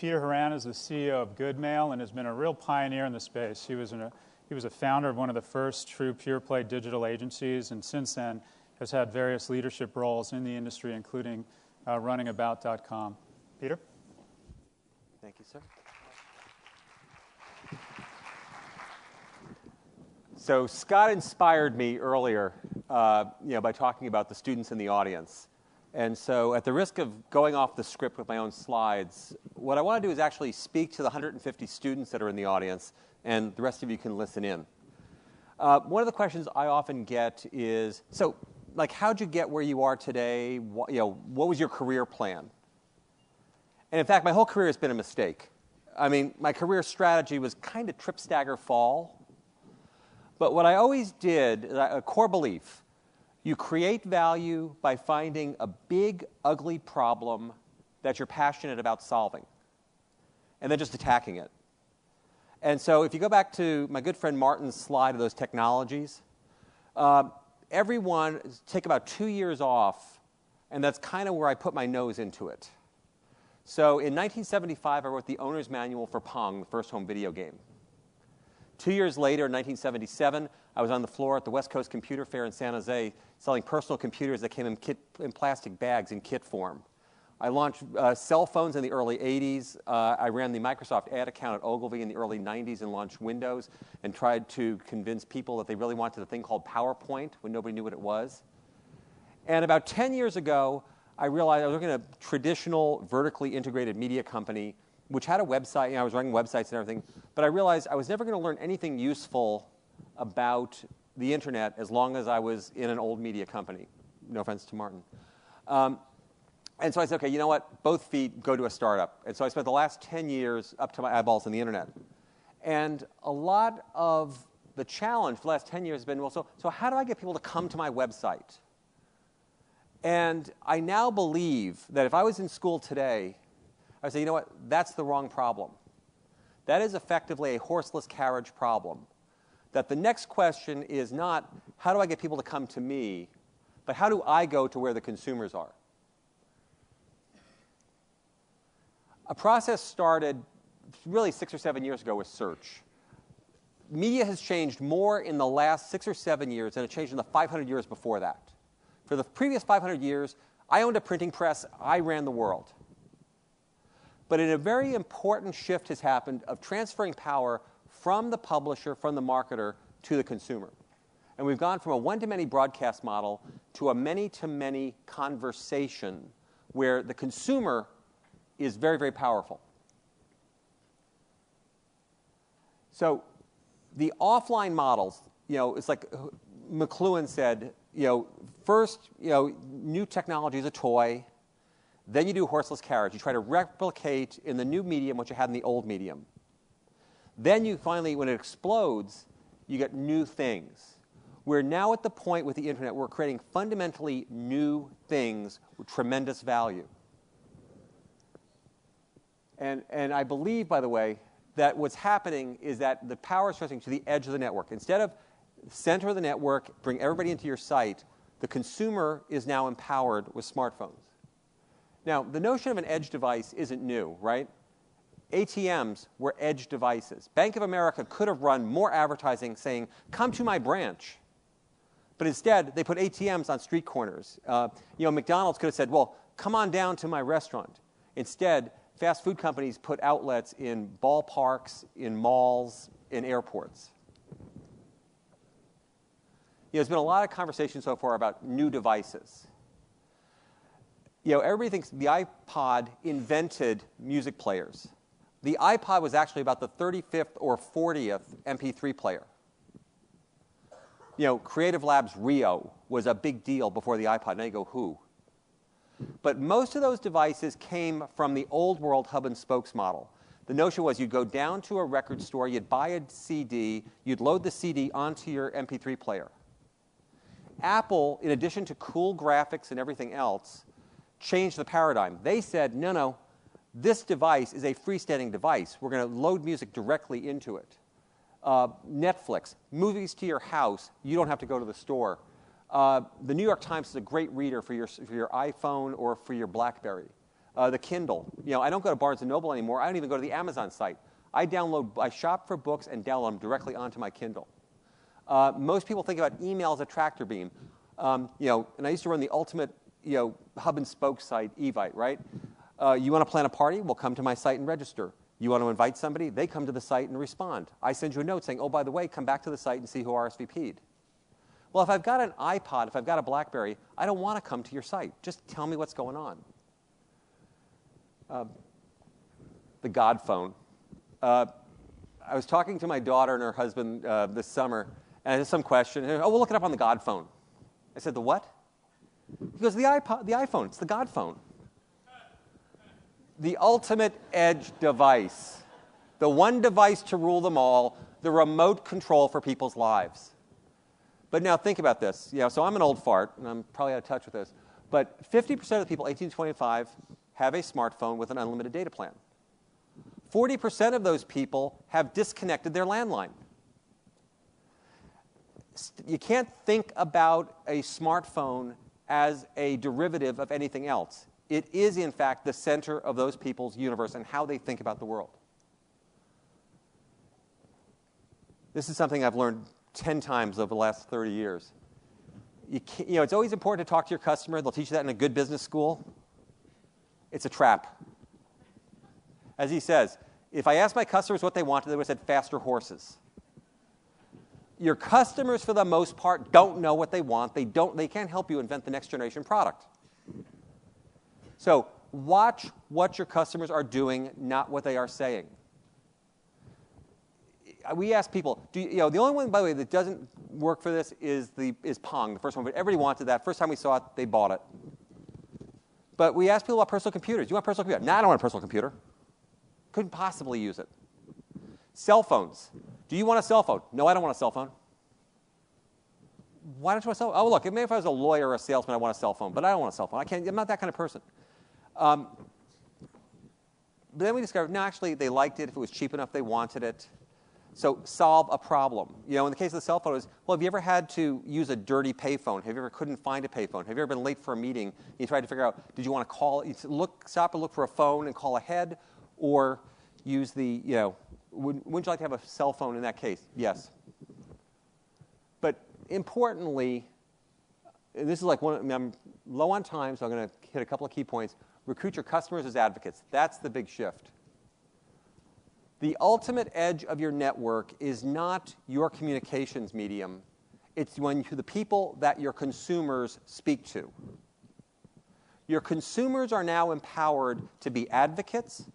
Peter Horan is the CEO of GoodMail and has been a real pioneer in the space. He was a founder of one of the first true pure-play digital agencies, and since then has had various leadership roles in the industry, including running About.com. Peter? Thank you, sir. So Scott inspired me earlier by talking about the students in the audience. And so at the risk of going off the script with my own slides, what I want to do is actually speak to the 150 students that are in the audience, and the rest of you can listen in. One of the questions I often get is, so, like, how'd you get where you are today? What was your career plan? And in fact, my whole career has been a mistake. I mean, my career strategy was kind of trip, stagger, fall. But what I always did, a core belief, you create value by finding a big, ugly problem that you're passionate about solving, and then just attacking it. And so if you go back to my good friend Martin's slide of those technologies, everyone take about 2 years off, and that's kind of where I put my nose into it. So in 1975, I wrote the owner's manual for Pong, the first home video game. 2 years later, in 1977, I was on the floor at the West Coast Computer Fair in San Jose selling personal computers that came in plastic bags in kit form. I launched cell phones in the early 80s. I ran the Microsoft ad account at Ogilvy in the early 90s and launched Windows and tried to convince people that they really wanted a thing called PowerPoint when nobody knew what it was. And about 10 years ago, I realized I was working at a traditional vertically integrated media company which had a website. I was running websites and everything, but I realized I was never going to learn anything useful about the internet as long as I was in an old media company. No offense to Martin. And so I said, okay, you know what? Both feet go to a startup. And so I spent the last 10 years up to my eyeballs in the internet. And a lot of the challenge for the last 10 years has been, well, so how do I get people to come to my website? And I now believe that if I was in school today, I would say, you know what? That's the wrong problem. That is effectively a horseless carriage problem. That the next question is not, how do I get people to come to me, but how do I go to where the consumers are? A process started really 6 or 7 years ago with search. Media has changed more in the last 6 or 7 years than it changed in the 500 years before that. For the previous 500 years, I owned a printing press. I ran the world. But a very important shift has happened of transferring power from the publisher, from the marketer, to the consumer. And we've gone from a one-to-many broadcast model to a many-to-many conversation where the consumer is very, very powerful. So the offline models, it's like McLuhan said, first, new technology is a toy. Then you do horseless carriage. You try to replicate in the new medium what you had in the old medium. Then you finally, when it explodes, you get new things. We're now at the point with the internet where we're creating fundamentally new things with tremendous value. And I believe, by the way, that what's happening is that the power is shifting to the edge of the network. Instead of center of the network, bring everybody into your site, the consumer is now empowered with smartphones. Now, the notion of an edge device isn't new, right? ATMs were edge devices. Bank of America could have run more advertising saying, come to my branch. But instead, they put ATMs on street corners. McDonald's could have said, well, come on down to my restaurant. Instead, fast food companies put outlets in ballparks, in malls, in airports. There's been a lot of conversation so far about new devices. Everybody thinks the iPod invented music players. The iPod was actually about the 35th or 40th MP3 player. Creative Labs Rio was a big deal before the iPod. Now you go, who? But most of those devices came from the old world hub and spokes model. The notion was you'd go down to a record store, you'd buy a CD, you'd load the CD onto your MP3 player. Apple, in addition to cool graphics and everything else, changed the paradigm. They said, no, this device is a freestanding device. We're going to load music directly into it. Netflix, movies to your house. You don't have to go to the store. The New York Times is a great reader for your iPhone or for your BlackBerry. The Kindle. I don't go to Barnes & Noble anymore. I don't even go to the Amazon site. I shop for books and download them directly onto my Kindle. Most people think about email as a tractor beam. And I used to run the ultimate, hub and spoke site, Evite, right? You want to plan a party? Well, come to my site and register. You want to invite somebody? They come to the site and respond. I send you a note saying, oh, by the way, come back to the site and see who RSVP'd. Well, if I've got an iPod, if I've got a BlackBerry, I don't want to come to your site. Just tell me what's going on. The God phone. I was talking to my daughter and her husband this summer, and I had some question. Oh, we'll look it up on the God phone. I said, the what? He goes, the iPhone. It's the God phone. The ultimate edge device. The one device to rule them all, the remote control for people's lives. But now think about this. So I'm an old fart, and I'm probably out of touch with this. But 50% of the people 18 to 25 have a smartphone with an unlimited data plan. 40% of those people have disconnected their landline. You can't think about a smartphone as a derivative of anything else. It is, in fact, the center of those people's universe and how they think about the world. This is something I've learned 10 times over the last 30 years. It's always important to talk to your customer. They'll teach you that in a good business school. It's a trap. As he says, if I asked my customers what they wanted, they would have said faster horses. Your customers, for the most part, don't know what they want. They can't help you invent the next generation product. So watch what your customers are doing, not what they are saying. We ask people, the only one, by the way, that doesn't work for this is Pong, the first one. But everybody wanted that. First time we saw it, they bought it. But we ask people about personal computers. Do you want a personal computer? No, I don't want a personal computer. Couldn't possibly use it. Cell phones. Do you want a cell phone? No, I don't want a cell phone. Why don't you want a cell phone? Oh, look, maybe if I was a lawyer or a salesman, I want a cell phone. But I don't want a cell phone. I'm not that kind of person. But then we discovered, no, actually, they liked it. If it was cheap enough, they wanted it. So solve a problem. In the case of the cell phone, have you ever had to use a dirty payphone? Have you ever couldn't find a payphone? Have you ever been late for a meeting? You tried to figure out, did you want to call? Stop and look for a phone and call ahead, or use the, wouldn't you like to have a cell phone in that case? Yes. But importantly, and this is like I'm low on time, so I'm going to hit a couple of key points. Recruit your customers as advocates. That's the big shift. The ultimate edge of your network is not your communications medium. It's the people that your consumers speak to. Your consumers are now empowered to be advocates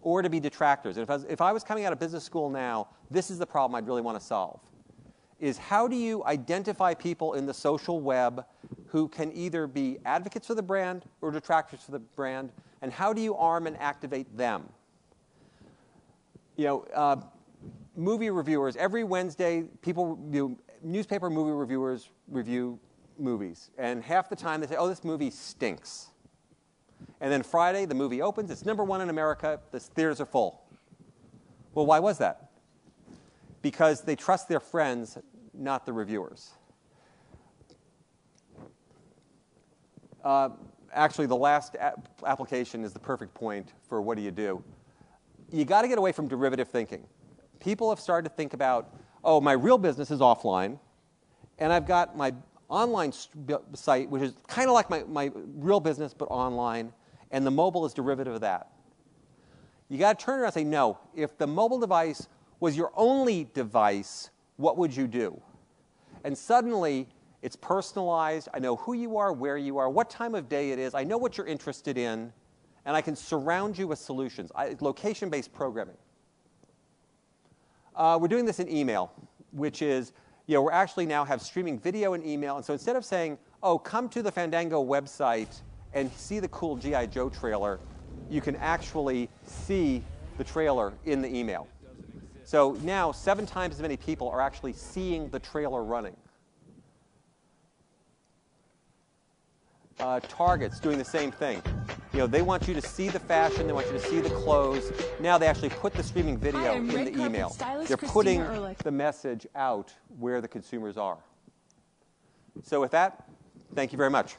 or to be detractors. And if I was coming out of business school now, this is the problem I'd really want to solve, is how do you identify people in the social web who can either be advocates for the brand or detractors for the brand, and how do you arm and activate them? Movie reviewers, every Wednesday, newspaper movie reviewers review movies. And half the time they say, oh, this movie stinks. And then Friday, the movie opens. It's #1 in America. The theaters are full. Well, why was that? Because they trust their friends, not the reviewers. Actually, the last application is the perfect point for what do you do. You got to get away from derivative thinking. People have started to think about, oh, my real business is offline, and I've got my online site, which is kind of like my real business, but online, and the mobile is derivative of that. You got to turn around and say, no, if the mobile device was your only device, what would you do? And suddenly, it's personalized. I know who you are, where you are, what time of day it is. I know what you're interested in. And I can surround you with solutions. Location-based programming. We're doing this in email, which is, we're actually now have streaming video and email. And so instead of saying, oh, come to the Fandango website and see the cool G.I. Joe trailer, you can actually see the trailer in the email. So now 7 times as many people are actually seeing the trailer running. Target's doing the same thing. They want you to see the fashion. They want you to see the clothes. Now they actually put the streaming video in the email. They're putting the message out where the consumers are. So with that, thank you very much.